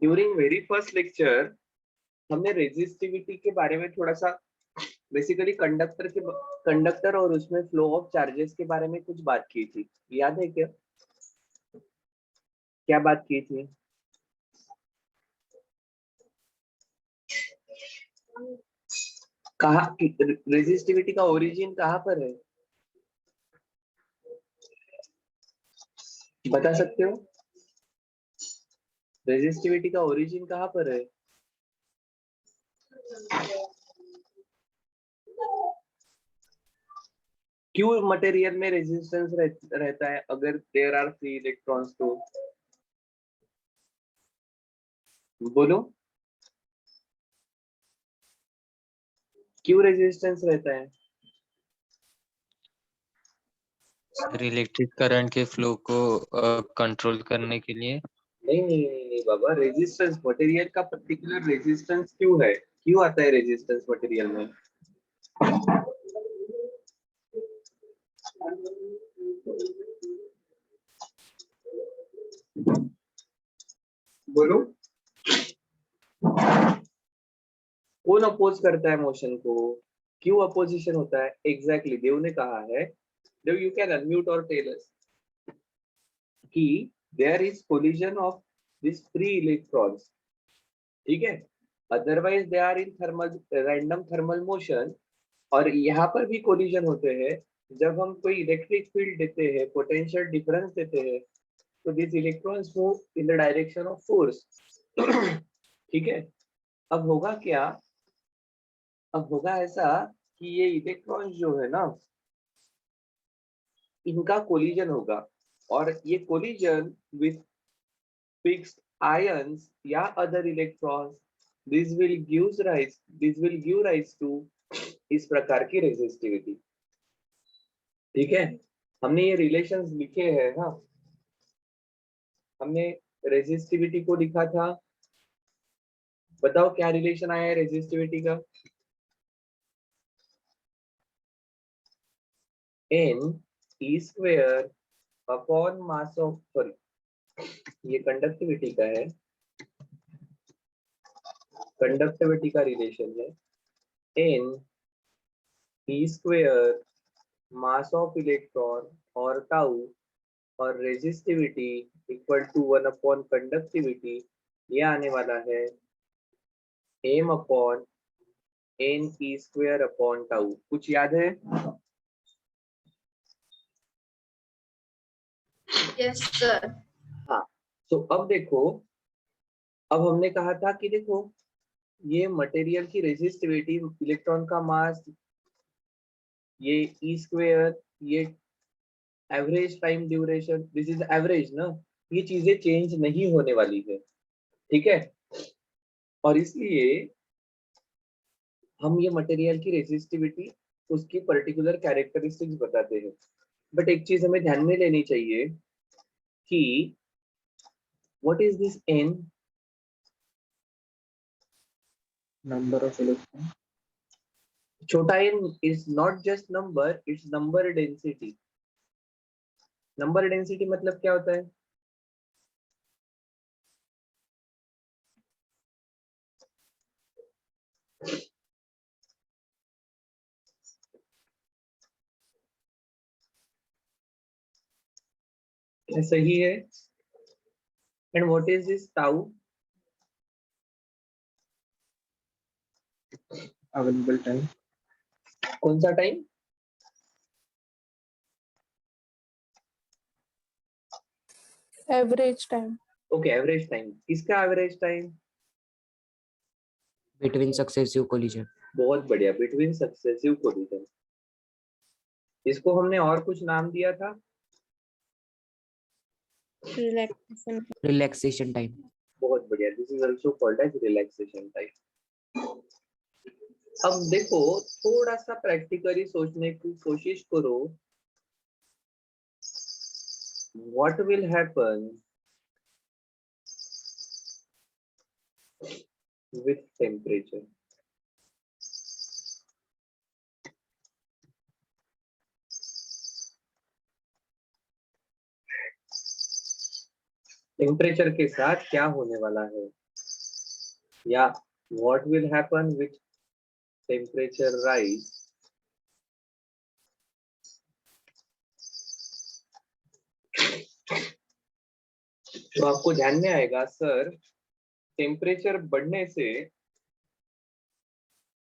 During very first lecture हमने resistivity के बारे में थोड़ा सा बेसिकली कंडक्टर और उसमें फ्लो ऑफ चार्जेस के बारे में कुछ बात की थी, याद है क्या? क्या बात की थी? कहा रेजिस्टिविटी का ओरिजिन कहाँ पर है, बता सकते हो? रेजिस्टिविटी का ओरिजिन कहाँ पर है? क्यों मटेरियल में रेजिस्टेंस रहता है अगर देयर आर फ्री इलेक्ट्रॉन्स? तो बोलो, क्यों रेजिस्टेंस रहता है? सर इलेक्ट्रिक करंट के फ्लो को कंट्रोल करने के लिए। नहीं बाबा, रेजिस्टेंस मटेरियल का पर्टिकुलर रेजिस्टेंस क्यों है, क्यों आता है रेजिस्टेंस मटेरियल में? बोलो, कौन अपोज करता है मोशन को? क्यों अपोजिशन होता है? एग्जैक्टली देव ने कहा है। देव, यू कैन अनम्यूट और टेल अस कि there is collision of this free electrons, ठीक है? Otherwise they are in thermal random thermal motion. और यहाँ पर भी कोलिजन होते हैं जब हम कोई इलेक्ट्रिक फील्ड देते हैं, पोटेंशियल डिफरेंस देते हैं, तो this electrons move in the direction of force. ठीक है? अब होगा क्या? अब होगा ऐसा कि ये इलेक्ट्रॉन्स जो है ना, इनका कोलिजन होगा, और ये कोलिजन विथ फिक्स्ड आयंस या other electrons, this will give rise to इस प्रकार की रेजिस्टिविटी। ठीक है? हमने ये रिलेशंस लिखे हैं ना, हमने रेजिस्टिविटी को लिखा था। बताओ क्या रिलेशन आया है रेजिस्टिविटी का? N E square upon mass of, sorry, ये कंडक्टिविटी का है, कंडक्टिविटी का रिलेशन है। N E square mass of electron और टाउ और resistivity equal to 1 upon conductivity, ये आने वाला है M upon N E square upon tau. कुछ याद है? Yes sir. हाँ, तो अब देखो, अब हमने कहा था कि देखो ये मटेरियल की रेजिस्टिविटी, इलेक्ट्रॉन का मास, ये ई स्क्वेयर, ये average time duration, this is average ना, ये चीजें चेंज नहीं होने वाली है। ठीक है? और इसलिए हम ये मटेरियल की रेजिस्टिविटी, उसकी पर्टिकुलर कैरेक्टरिस्टिक्स बताते हैं। बट एक चीज हमें ध्यान में लेनी चाहिए कि what is this n? Number of electron. छोटा n is not just number, it's number density. Number density मतलब क्या होता है? क्या सही है? And what is this tau? Available time. कौन सा time? Average time. Okay, average time. किसका average time? Between successive collision. बहुत बढ़िया, बिटवीन सक्सेसिव कोलिजन। इसको हमने और कुछ नाम दिया था। Relaxation time. बहुत बढ़िया, this is also called age relaxation time. अब देखो, थोड़ा सा प्रैक्टिकली सोचने की कोशिश करो, what will happen with temperature? Temperature के साथ क्या होने वाला है, या what will happen with temperature rise तो आपको ध्यान में आएगा सर, टेम्परेचर बढ़ने से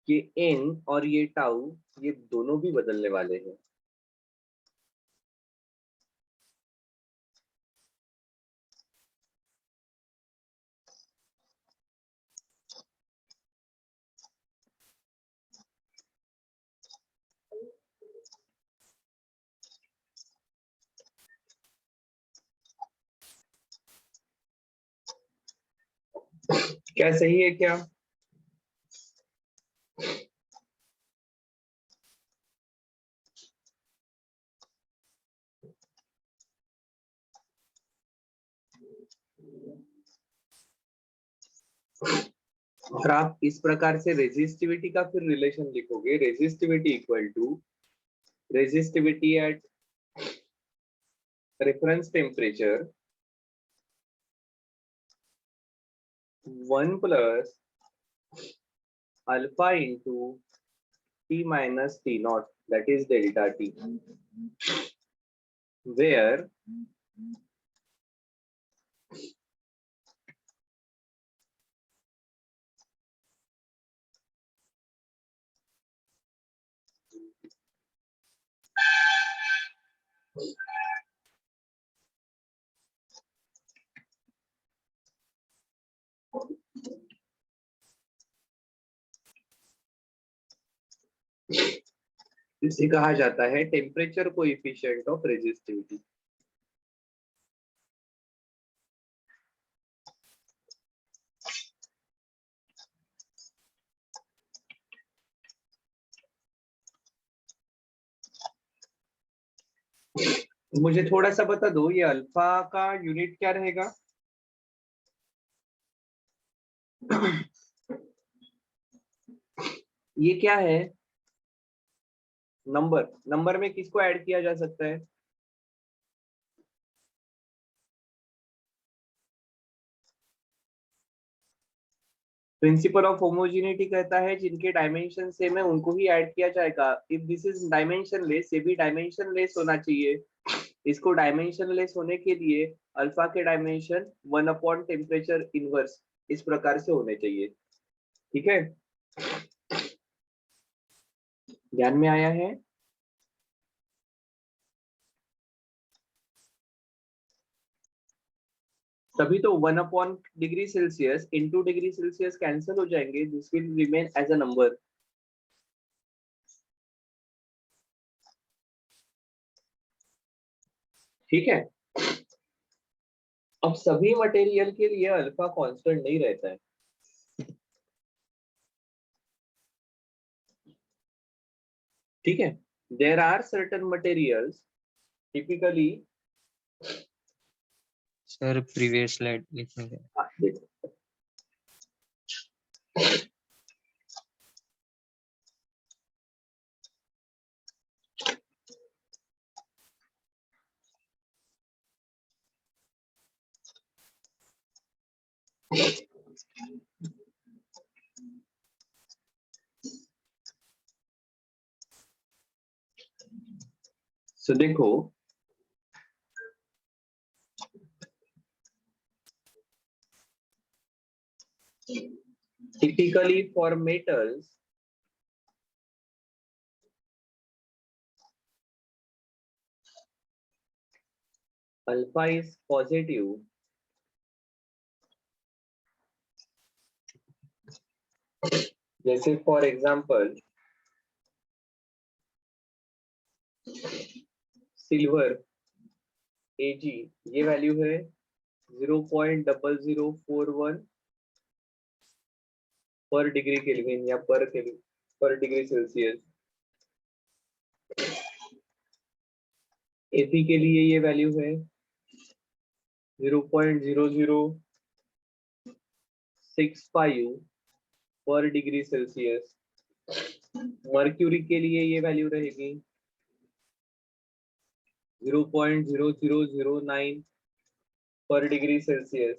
ये एन और ये टाउ ये दोनों भी बदलने वाले हैं। क्या सही है क्या? और आप इस प्रकार से रेजिस्टिविटी का फिर रिलेशन लिखोगे, resistivity equal to resistivity at reference temperature 1 plus alpha into T minus T naught, that is delta T, where इसे कहा जाता है टेम्परेचर कोएफिशिएंट ऑफ रेजिस्टिविटी। मुझे थोड़ा सा बता दो, ये अल्फा का यूनिट क्या रहेगा? ये क्या है? नंबर, नंबर में किसको ऐड किया जा सकता है? प्रिंसिपल ऑफ होमोजेनिटी कहता है जिनके डायमेंशन सेम है उनको ही ऐड किया जाएगा। इफ दिस इज डायमेंशनलेस, ये भी डायमेंशनलेस होना चाहिए। इसको डायमेंशनलेस होने के लिए अल्फा के डायमेंशन 1 अपॉन टेम्परेचर इनवर्स इस प्रकार से होने चाहिए। ठीक है, ध्यान में आया है? तभी तो 1 upon degree Celsius into degree Celsius cancel हो जाएंगे, this will remain as a number. ठीक है, अब सभी मटेरियल के लिए अल्फा कांस्टेंट नहीं रहता है। ठीक है, there are certain materials typically. Sir previous slide लिखने का। सो देखो, typically for metals alpha is positive जैसे फॉर एग्जांपल सिल्वर Ag, ये वैल्यू है 0.0041 पर डिग्री केल्विन या पर डिग्री सेल्सियस। Fe के लिए ये वैल्यू है 0.0065 पर डिग्री सेल्सियस। मर्क्यूरी के लिए ये वैल्यू रहेगी 0.0009 per degree Celsius.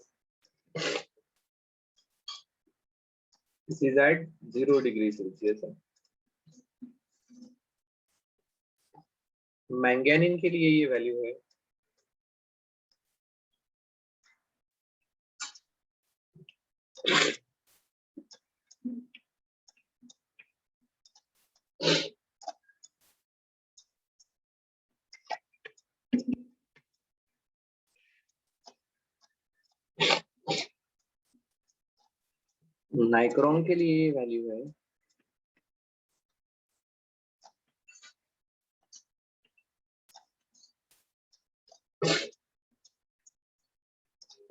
This is at 0 degree Celsius. Manganin के लिए ये वैल्यू है नाइक्रोम के लिए ये वैल्यू है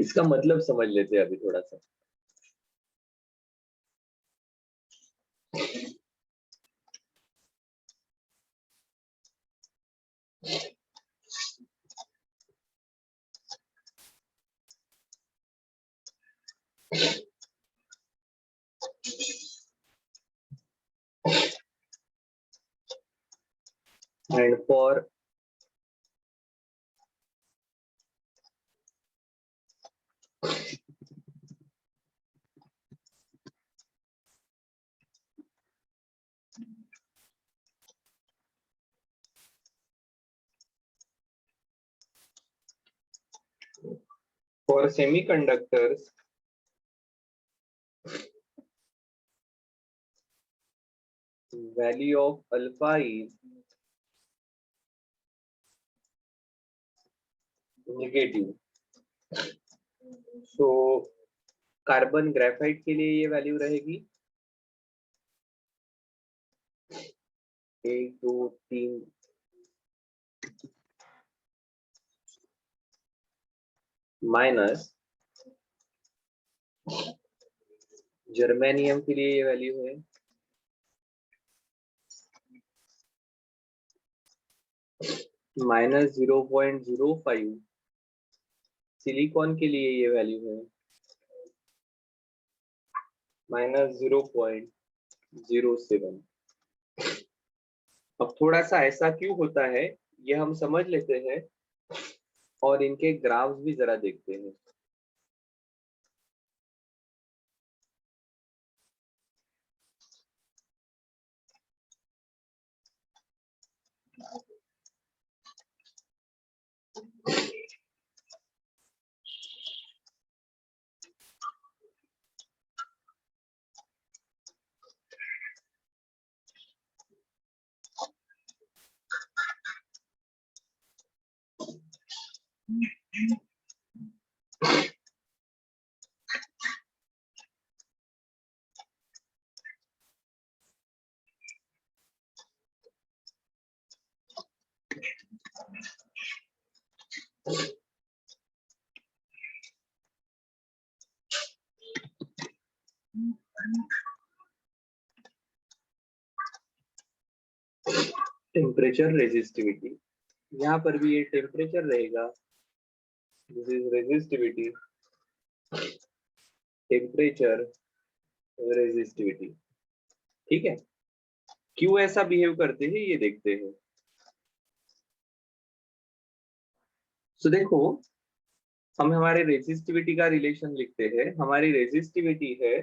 इसका मतलब समझ लेते हैं अभी थोड़ा सा and for semiconductors value of alpha is negative. So carbon graphite के लिए ये वैल्यू रहेगी 1 2 3 माइनस जर्मेनियम के लिए ये वैल्यू है -0.05 सिलिकॉन के लिए ये वैल्यू है -0.07 अब थोड़ा सा ऐसा क्यों होता है ये हम समझ लेते हैं और इनके ग्राफ्स भी जरा देखते हैं टेम्परेचर रेजिस्टिविटी यहाँ पर भी ये टेम्परेचर रहेगा this is resistivity temperature resistivity ठीक है क्यों ऐसा बिहेव करते हैं ये देखते हैं तो देखो हम हमारे रेजिस्टिविटी का रिलेशन लिखते हैं हमारी रेजिस्टिविटी है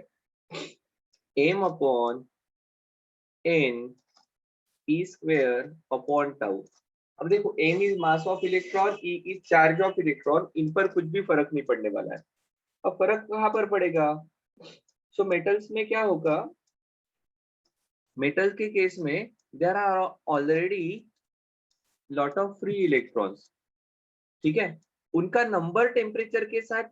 m upon n e square upon tau अब देखो m is mass of electron e is charge of electron in पर कुछ भी फर्क नहीं पड़ने वाला है अब फर्क कहाँ पर पड़ेगा सो मेटल्स में क्या होगा मेटल के केस में there are already lot of free electrons ठीक है उनका नंबर टेम्परेचर के साथ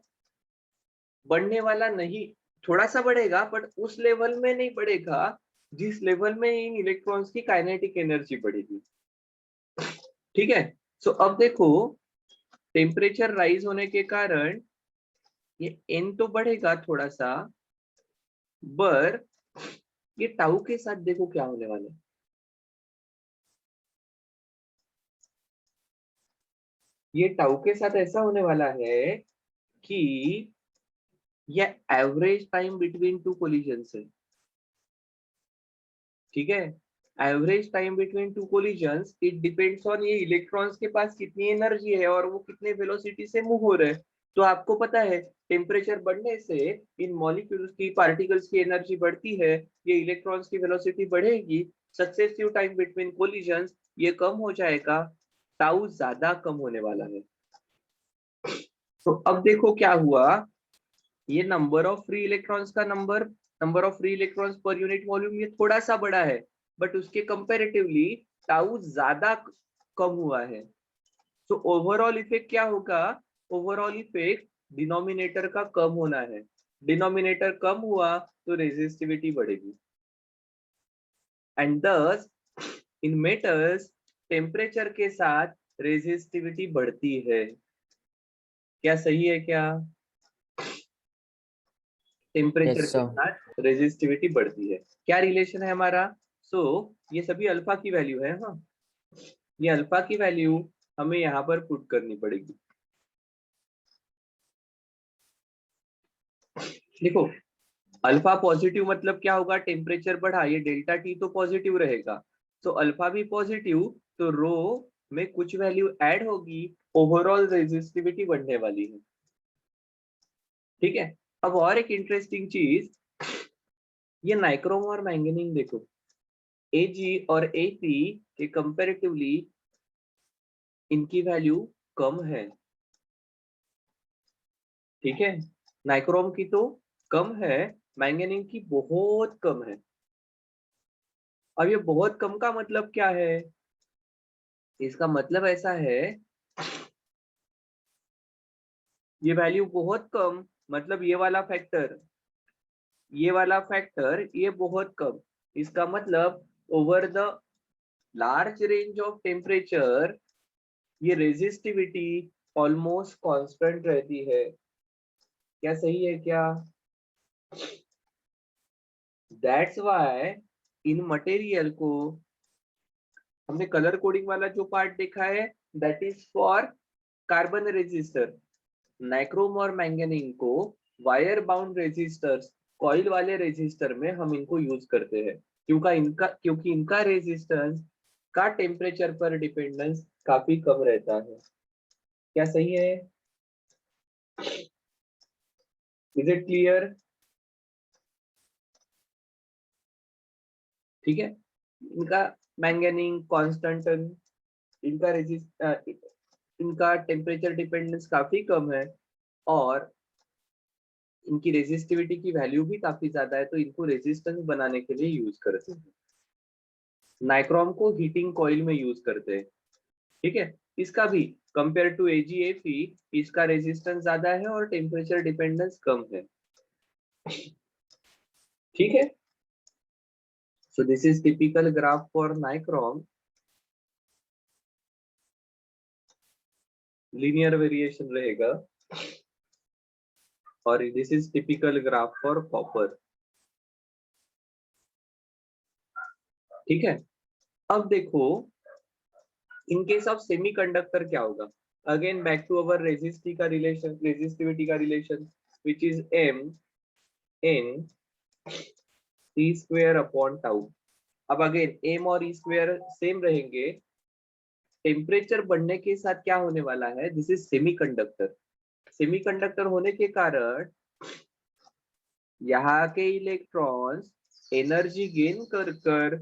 बढ़ने वाला नहीं थोड़ा सा बढ़ेगा बट उस लेवल में नहीं बढ़ेगा जिस लेवल में इन इलेक्ट्रॉन्स की काइनेटिक एनर्जी बढ़ेगी ठीक है सो अब देखो टेम्परेचर राइज होने के कारण ये n तो बढ़ेगा थोड़ा सा पर ये टाउ के साथ देखो क्या होने वाला है ये टाउ के साथ ऐसा होने वाला है कि ये average time between two collisions है ठीक है average time between two collisions it depends on ये इलेक्ट्रॉन्स के पास कितनी एनर्जी है और वो कितने वेलोसिटी से मूव हो रहे हैं तो आपको पता है टेम्परेचर बढ़ने से इन मॉलिक्यूल्स की पार्टिकल्स की एनर्जी बढ़ती है, ये इलेक्ट्रॉन्स की वेलोसिटी बढ़ेगी, सक्सेसिव टाइम बिटवीन कोलिजन्स ये कम हो जाएगा, टाउ ज्यादा कम होने वाला है। तो अब देखो क्या हुआ, ये नंबर ऑफ फ्री इलेक्ट्रॉन्स का number of free electrons per unit volume ये थोड़ा सा बड़ा है, बट उसके कंपैरेटिवली टाउ ज्यादा कम हुआ है। तो ओवरऑल इफेक्ट क्या होगा, ओवरऑल इफेक्ट डिनोमिनेटर का कम होना है, डिनोमिनेटर कम हुआ तो रेजिस्टिविटी बढ़ेगी। एंड दस इन मेटल्स टेम्परेचर के साथ रेजिस्टिविटी बढ़ती है। क्या सही है क्या? टेम्परेचर यस के सर। साथ रेजिस्टिविटी बढ़ती है। क्या रिलेशन है हमारा? ये सभी अल्फा की वैल्यू है। हाँ, ये अल्फा की वैल्यू हमें यहाँ पर पुट करनी पड़ेगी। देखो अल्फा पॉजिटिव मतलब क्या होगा, टेम्परेचर बढ़ा, ये डेल्टा टी तो पॉजिटिव रहेगा, तो अल्फा भी पॉजिटिव, तो रो में कुछ वैल्यू ऐड होगी, ओवरऑल रेजिस्टिविटी बढ़ने वाली है। ठीक है, अब और एक इंटरेस्टिंग चीज, ये नाइक्रोम और मैंगनीज देखो, Ag और Ap के कंपैरेटिवली इनकी वैल्यू कम है। ठीक है, नाइक्रोम की तो कम है, मैंगनीज की बहुत कम है। अब ये बहुत कम का मतलब क्या है? इसका मतलब ऐसा है, ये वैल्यू बहुत कम मतलब ये वाला फैक्टर, ये बहुत कम, इसका मतलब over the large range of temperature ये रेजिस्टिविटी ऑलमोस्ट कांस्टेंट रहती है। क्या सही है क्या? दैट्स व्हाई इन मटेरियल को हमने कलर कोडिंग वाला जो पार्ट देखा है that is for carbon resistor, nichrome और मैंगनीज को वायर बाउंड रेजिस्टर्स, कॉइल वाले रेजिस्टर में हम इनको यूज करते हैं, क्योंकि इनका रेजिस्टेंस का टेम्परेचर पर डिपेंडेंस काफी कम रहता है। क्या सही है? Is it clear? ठीक है, इनका मैंगनीज कांस्टेंट, इनका इनका टेम्परेचर डिपेंडेंस काफी कम है और इनकी रेजिस्टिविटी की वैल्यू भी काफी ज्यादा है, तो इनको रेजिस्टेंस बनाने के लिए यूज करते हैं। नाइक्रोम को हीटिंग कॉइल में यूज करते हैं। ठीक है, इसका भी कंपेयर टू AgFe इसका रेजिस्टेंस ज्यादा है और टेम्परेचर डिपेंडेंस कम है। ठीक है, so this is typical graph for nichrome, linear variation रहेगा, और this is typical graph for copper. ठीक है, अब देखो इन केस ऑफ सेमीकंडक्टर क्या होगा। Again back to our resistivity का relation which is m n c square upon tau. अब अगेन m और e स्क्वायर सेम रहेंगे, टेम्परेचर बढ़ने के साथ क्या होने वाला है, दिस इज सेमीकंडक्टर, सेमीकंडक्टर होने के कारण यहाँ के इलेक्ट्रॉन्स एनर्जी गेन कर कर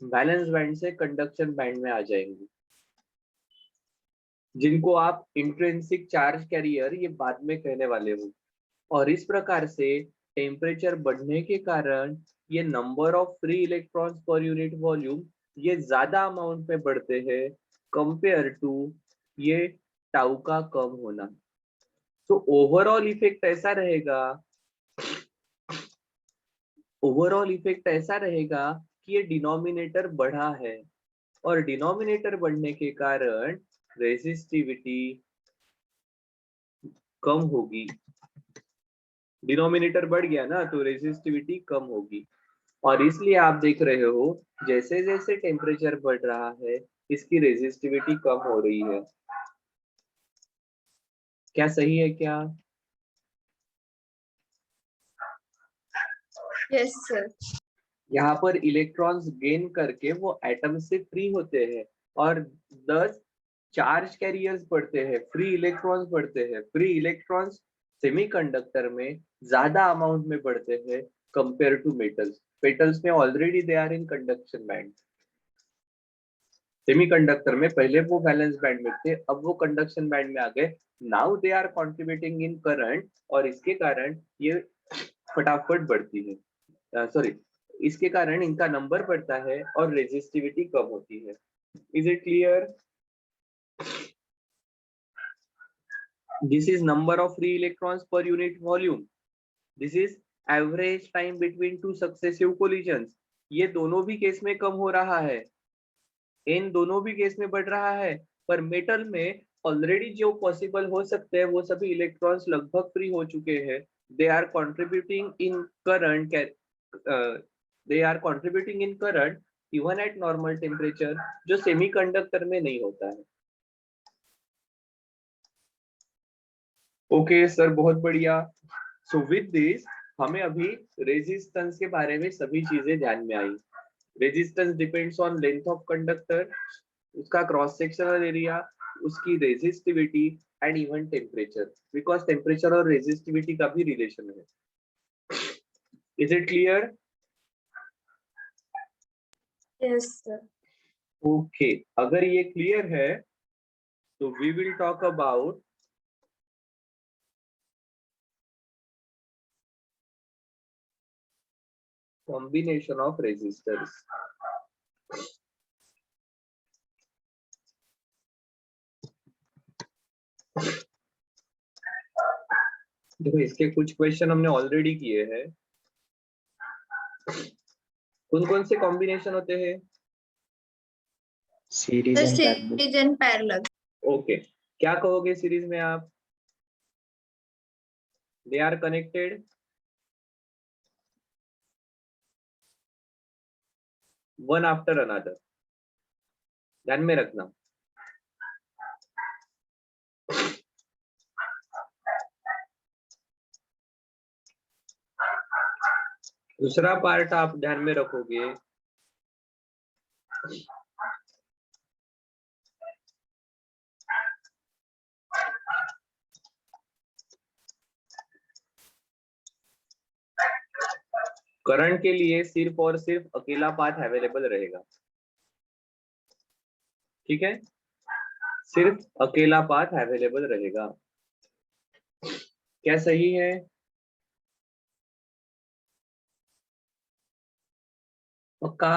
वैलेंस बैंड से कंडक्शन बैंड में आ जाएंगे, जिनको आप इंट्रिंसिक चार्ज कैरियर ये बाद में कहने वाले हो। और इस प्रकार से टेम्परेचर बढ़ने के कारण ये number of free electrons per unit volume ये ज्यादा अमाउंट में बढ़ते हैं कंपेयर टू ये टाउ का कम होना। तो ओवरऑल इफेक्ट ऐसा रहेगा, ओवरऑल इफेक्ट ऐसा रहेगा कि ये डिनोमिनेटर बढ़ा है और डिनोमिनेटर बढ़ने के कारण रेजिस्टिविटी कम होगी। डिनोमिनेटर बढ़ गया ना तो रेजिस्टिविटी कम होगी, और इसलिए आप देख रहे हो जैसे जैसे टेम्परेचर बढ़ रहा है इसकी रेजिस्टिविटी कम हो रही है। क्या सही है क्या? Yes sir. यहाँ पर इलेक्ट्रॉन्स गेन करके वो एटम से फ्री होते हैं और 10 चार्ज कैरियर्स बढ़ते हैं, फ्री इलेक्ट्रॉन्स बढ़ते हैं। फ्री इलेक्ट्रॉन्स सेमीकंडक्टर में ज्यादा अमाउंट में बढ़ते हैं कंपेयर टू मेटल्स। मेटल्स में already they are in conduction band. Semiconductor में पहले वो वैलेंस बैंड में थे, अब वो कंडक्शन बैंड में आ गए। Now they are contributing in current, और इसके कारण ये फटाफट बढ़ती है। सॉरी, इसके कारण इनका नंबर बढ़ता है और रेजिस्टिविटी कम होती है। Is it clear? This is number of free electrons per unit volume. This is average time between two successive collisions. ये दोनों भी केस में कम हो रहा है, इन दोनों भी केस में बढ़ रहा है, पर मेटल में ऑलरेडी जो पॉसिबल हो सकते हैं वो सभी इलेक्ट्रॉन्स लगभग फ्री हो चुके हैं। They are contributing in current, they are contributing in current even at normal temperature, जो सेमीकंडक्टर में नहीं होता है। ओके सर, बहुत बढ़िया। सो विद दिस हमें अभी रेजिस्टेंस के बारे में सभी चीजें ध्यान में आई। Resistance depends on length of conductor, उसका क्रॉस सेक्शनल एरिया, उसकी resistivity and even temperature, because temperature और रेजिस्टिविटी का भी रिलेशन है। Is it clear? Yes sir. Okay, अगर ये क्लियर है तो we will talk about combination of resistors. देखो, इसके कुछ क्वेश्चन हमने ऑलरेडी किए हैं। कौन कौन से कॉम्बिनेशन होते हैं? Series and parallel. Series and parallel. Okay, क्या कहोगे सीरीज में आप? They are connected one after another. ध्यान में रखना। दूसरा पार्ट आप ध्यान में रखोगे, करंट के लिए सिर्फ और सिर्फ अकेला पाथ अवेलेबल रहेगा। ठीक है, सिर्फ अकेला पाथ अवेलेबल रहेगा। क्या सही है? पक्का?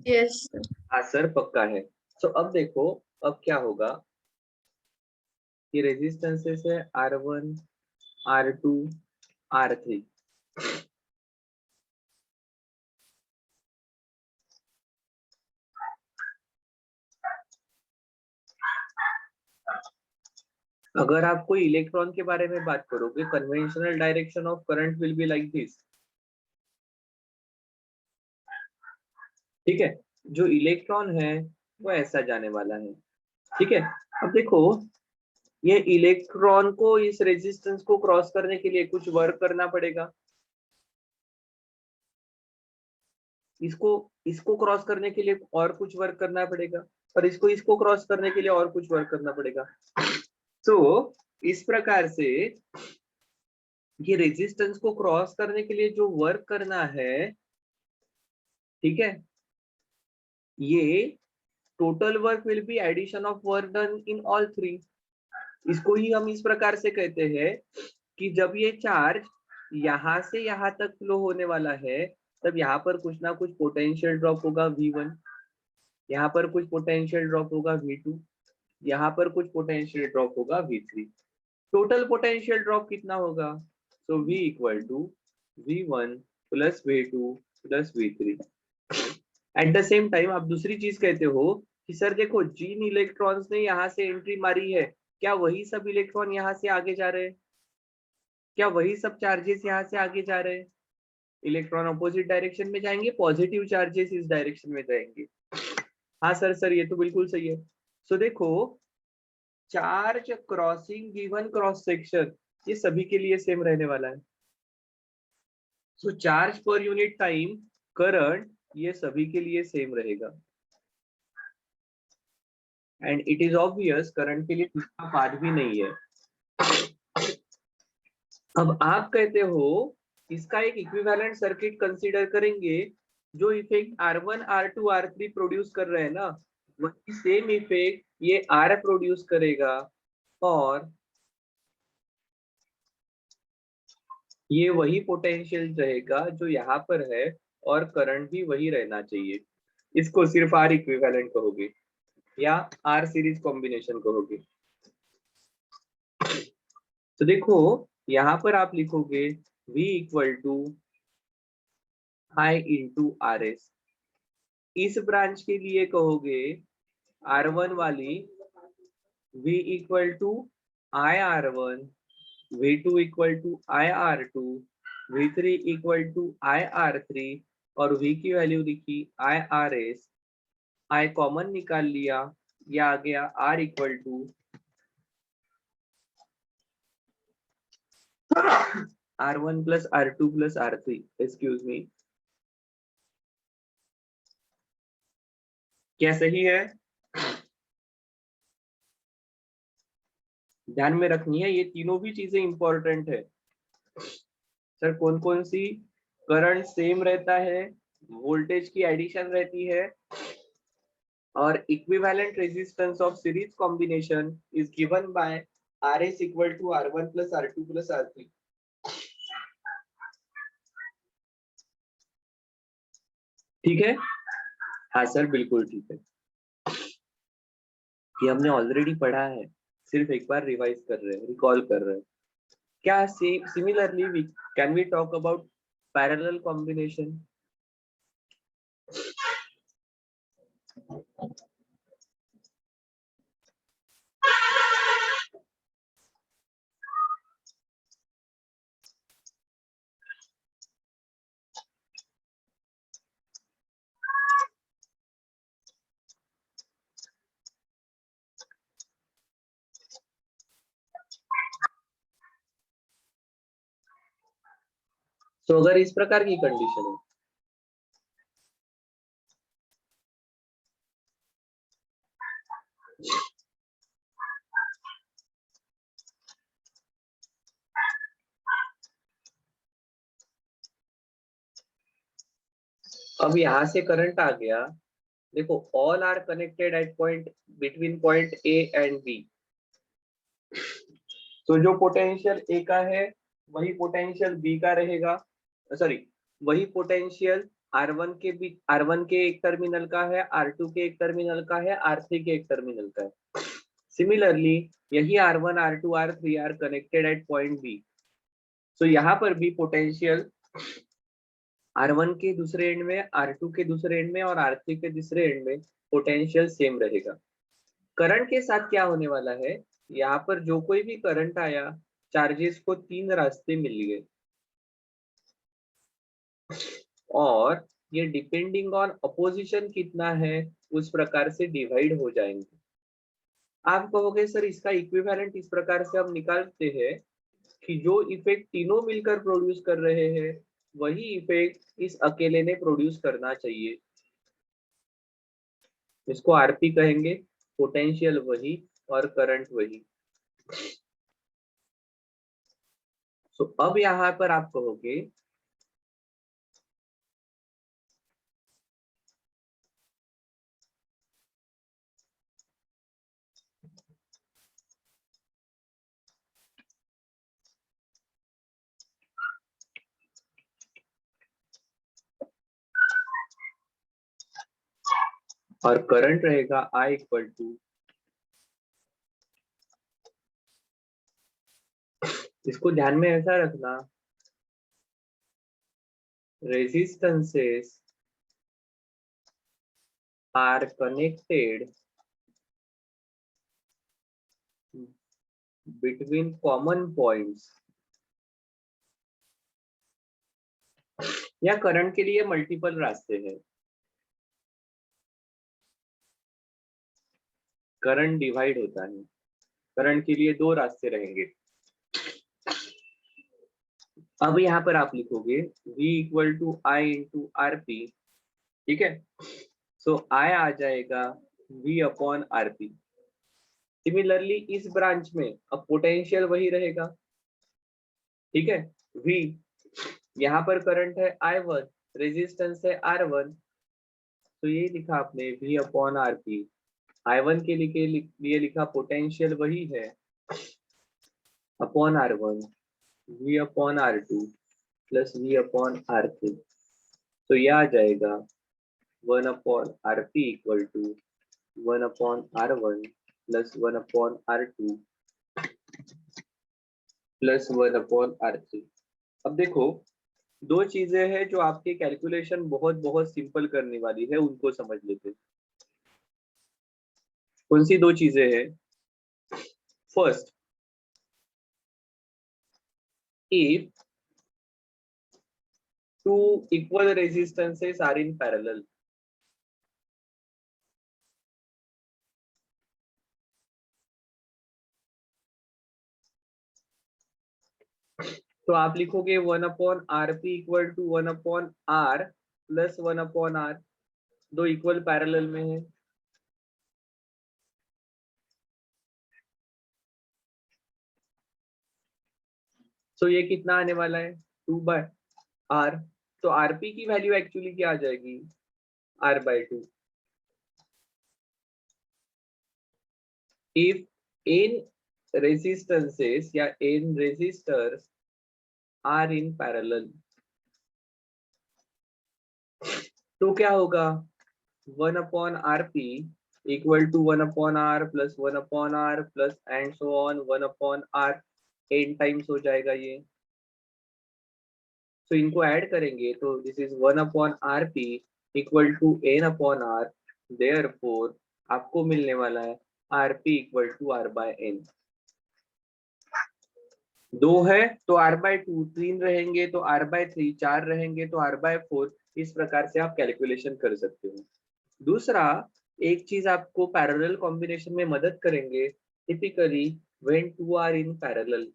यस। हाँ सर, पक्का है। सो अब देखो, अब क्या होगा कि रेजिस्टेंसेस है R1, R2, R3। अगर आप कोई इलेक्ट्रॉन के बारे में बात करोगे, conventional direction of current will be like this. ठीक है, जो इलेक्ट्रॉन है वो ऐसा जाने वाला है। ठीक है, अब देखो, ये इलेक्ट्रॉन को इस रेजिस्टेंस को क्रॉस करने के लिए कुछ वर्क करना पड़ेगा। इसको क्रॉस करने के लिए और कुछ वर्क करना पड़ेगा, और इसको क्रॉस करने के लिए और कुछ वर्क करना पड़ेगा। तो इस प्रकार से ये रेजिस्टेंस को क्रॉस करने के लिए जो वर्क करना है, ठीक है, ये total work will be addition of work done in all three. इसको ही हम इस प्रकार से कहते हैं कि जब ये चार्ज यहां से यहां तक फ्लो होने वाला है, तब यहाँ पर कुछ ना कुछ पोटेंशियल ड्रॉप होगा V1, यहाँ पर कुछ पोटेंशियल ड्रॉप होगा V2, यहाँ पर कुछ पोटेंशियल ड्रॉप होगा V3। टोटल पोटेंशियल ड्रॉप कितना होगा? So V equal to V1 plus V2 plus V3। At the same time आप दूसरी चीज कहते हो कि सर देखो, जिन इलेक्ट्रॉन्स ने यहाँ से एंट्री मारी है, क्या वही सब इलेक्ट्रॉन यहाँ से आगे जा रहे हैं? क्या वही सब चार्जेस यहाँ से आगे जा रहे हैं? इलेक्ट्रॉन अपोजिट डायरेक्शन में जाएंगे, पॉजिटिव चार्जेस इस डायरेक्शन में जाएंगे। हाँ सर, ये तो बिल्कुल सही है। सो देखो, charge crossing given cross section, ये सभी के लिए सेम रहने वाला है। So charge per unit time current, ये सभी के लिए सेम रहेगा। And it is obvious current के लिए दूसरा पाथ भी नहीं है। अब आप कहते हो इसका एक इक्विवेलेंट सर्किट कंसीडर करेंगे, जो effect R1 R2 R3 produce कर रहे हैं ना, वही सेम इफेक्ट ये R प्रोड्यूस करेगा और ये वही पोटेंशियल रहेगा जो यहाँ पर है और करंट भी वही रहना चाहिए। इसको सिर्फ R इक्विवेलेंट कहोगे या R सीरीज कॉम्बिनेशन कहोगे। तो देखो यहाँ पर आप लिखोगे V equal to I into RS। इस ब्रांच के लिए कहोगे R1 वाली V equal to I R1, V2 equal to I R2, V3 equal to I R3 और V की वैल्यू लिखी I RS। I कॉमन निकाल लिया, ये आ गया R equal to R1 plus R2 plus R3। Excuse me, क्या सही है? ध्यान में रखनी है, ये तीनों भी चीजें इंपॉर्टेंट है। सर कौन कौन सी? करंट सेम रहता है, वोल्टेज की एडिशन रहती है, और equivalent resistance of series combination is given by RS equal to R1 plus R2 plus R3। ठीक है? हाँ सर बिल्कुल ठीक है, ये हमने ऑलरेडी पढ़ा है, सिर्फ एक बार रिवाइज कर रहे हैं, रिकॉल कर रहे हैं। क्या similarly we can we talk about parallel combination? तो अगर इस प्रकार की कंडीशन है, अब यहां से करंट आ गया, देखो all are connected at point between point A and B. तो जो पोटेंशियल ए का है वही पोटेंशियल बी का रहेगा, सॉरी वही पोटेंशियल R1 के एक टर्मिनल का है, R2 के एक टर्मिनल का है, R3 के एक टर्मिनल का है। सिमिलरली यही R1 R2 R3 R connected at point B. So यहाँ पर भी पोटेंशियल R1 के दूसरे एंड में, R2 के दूसरे एंड में और R3 के दूसरे एंड में पोटेंशियल सेम रहेगा। करंट के साथ क्या होने वाला है, यहाँ पर जो कोई भी करंट आया, चार्जेस को तीन रास्ते मिल गए और ये डिपेंडिंग ऑन अपोजिशन कितना है उस प्रकार से डिवाइड हो जाएंगे। आप कहोगे सर इसका इक्विवेलेंट इस प्रकार से हम निकालते हैं कि जो इफेक्ट तीनों मिलकर प्रोड्यूस कर रहे हैं वही इफेक्ट इस अकेले ने प्रोड्यूस करना चाहिए। इसको आरपी कहेंगे, पोटेंशियल वही और करंट वही। सो अब यहाँ पर आप कहोगे और करंट रहेगा I इक्वल टू, इसको ध्यान में ऐसा रखना, resistances are connected between common points. या करंट के लिए मल्टीपल रास्ते हैं, करंट डिवाइड होता है, करंट के लिए दो रास्ते रहेंगे। अब यहाँ पर आप लिखोगे V equal to I into R P. ठीक है, सो I आ जाएगा V upon R P. Similarly इस ब्रांच में अब पोटेंशियल वही रहेगा, ठीक है। V, यहाँ पर करंट है I1, रेजिस्टेंस है R1, तो ये लिखा आपने V अपॉन RP। I1 के लिए लिखा पोटेंशियल वही है upon R1, V upon R2 plus V upon R3, तो ये आ जाएगा 1 upon RP equal to 1 upon R1 plus 1 upon R2 plus 1 upon R3। अब देखो दो चीजें हैं जो आपके कैलकुलेशन बहुत बहुत सिंपल करने वाली है, उनको समझ लेते हैं। कौन सी दो चीजें हैं? First, if two equal resistances are in parallel, तो आप लिखोगे 1 upon RP equal to 1 upon R plus 1 upon R, दो इक्वल पैरेलल में है। तो ये कितना आने वाला है 2 बाय R, तो RP की वैल्यू एक्चुअली क्या आ जाएगी R/2। इफ n रेजिस्टेंसेस या n resistors are in parallel, तो क्या होगा 1 upon RP equal to 1 upon R plus 1 upon R plus and so on 1 upon R, n times हो जाएगा ये। तो इनको ऐड करेंगे तो this is 1 upon RP equal to n upon R, therefore आपको मिलने वाला है RP इक्वल टू R/n। दो है तो R/2, तीन रहेंगे तो R/3, चार रहेंगे तो R/4। इस प्रकार से आप कैलकुलेशन कर सकते हो। दूसरा, एक चीज आपको पैरेलल कॉम्बिनेशन में मदद करेंगे, typically when two are in parallel,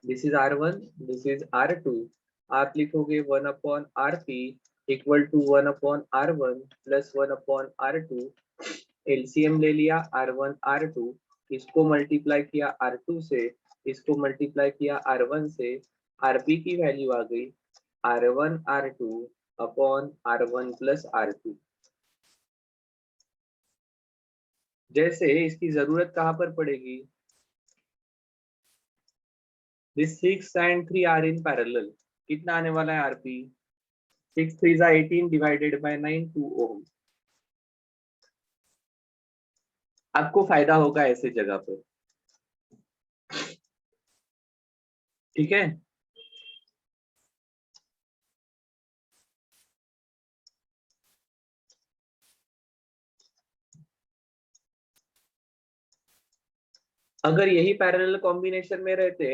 this is R1, this is R2, आप लिखोगे 1 upon RP equal to 1 upon R1 plus 1 upon R2, LCM ले लिया R1 R2, इसको मल्टीप्लाई किया R2 से, इसको मल्टीप्लाई किया R1 से, RP की वैल्यू आ गई R1 R2 upon R1 plus R2। जैसे इसकी जरूरत कहां पर पड़ेगी, this 6 and 3 are in parallel, कितना आने वाला है RP, 6 3 जा 18 डिवाइडेड बाय 9 2 ओम। आपको फायदा होगा ऐसे जगह पर, ठीक है। अगर यही पैरेलल कॉम्बिनेशन में रहते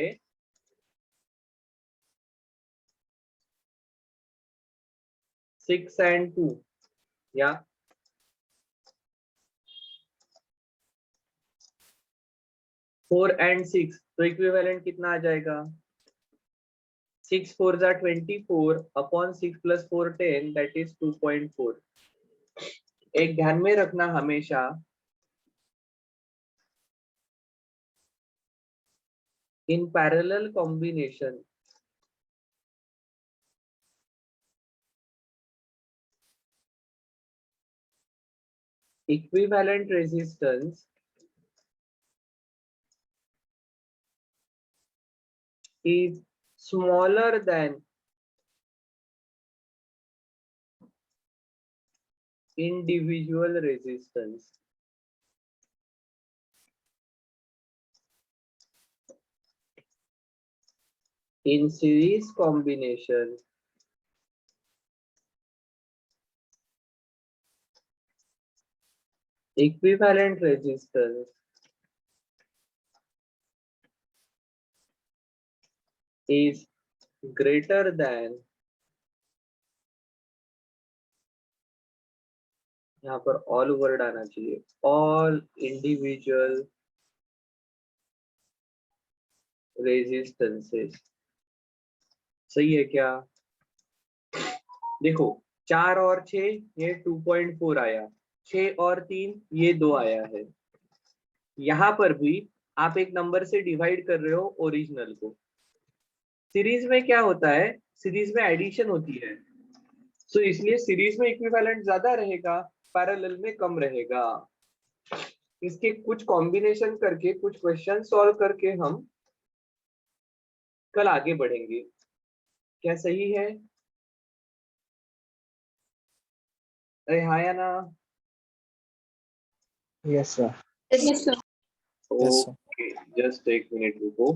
6 and 2 या 4 and 6, तो इक्विवेलेंट कितना आ जाएगा 6 4 जा 24 अपॉन 6 प्लस 4 10, दैट इज 2.4। एक ध्यान में रखना हमेशा, in parallel combination equivalent resistance is smaller than individual resistance. In series combination, equivalent resistance is greater than, यहाँ पर all वर्ड आना चाहिए, all individual resistances। सही है क्या? देखो 4 और 6 ये 2.4 आया, 6 और 3 ये 2 आया है। यहाँ पर भी आप एक नंबर से डिवाइड कर रहे हो ओरिजिनल को। सीरीज में क्या होता है, सीरीज में एडिशन होती है, सो इसलिए सीरीज में इक्विवेलेंट ज्यादा रहेगा, पैरेलल में कम रहेगा। इसके कुछ कॉम्बिनेशन करके, कुछ क्वेश्चन सॉल्व करके हम कल आगे बढ़ेंगे। क्या सही है? अरे हाँ या ना? Yes, sir. Yes, sir. Yes, sir. Okay, just एक मिनट रुको।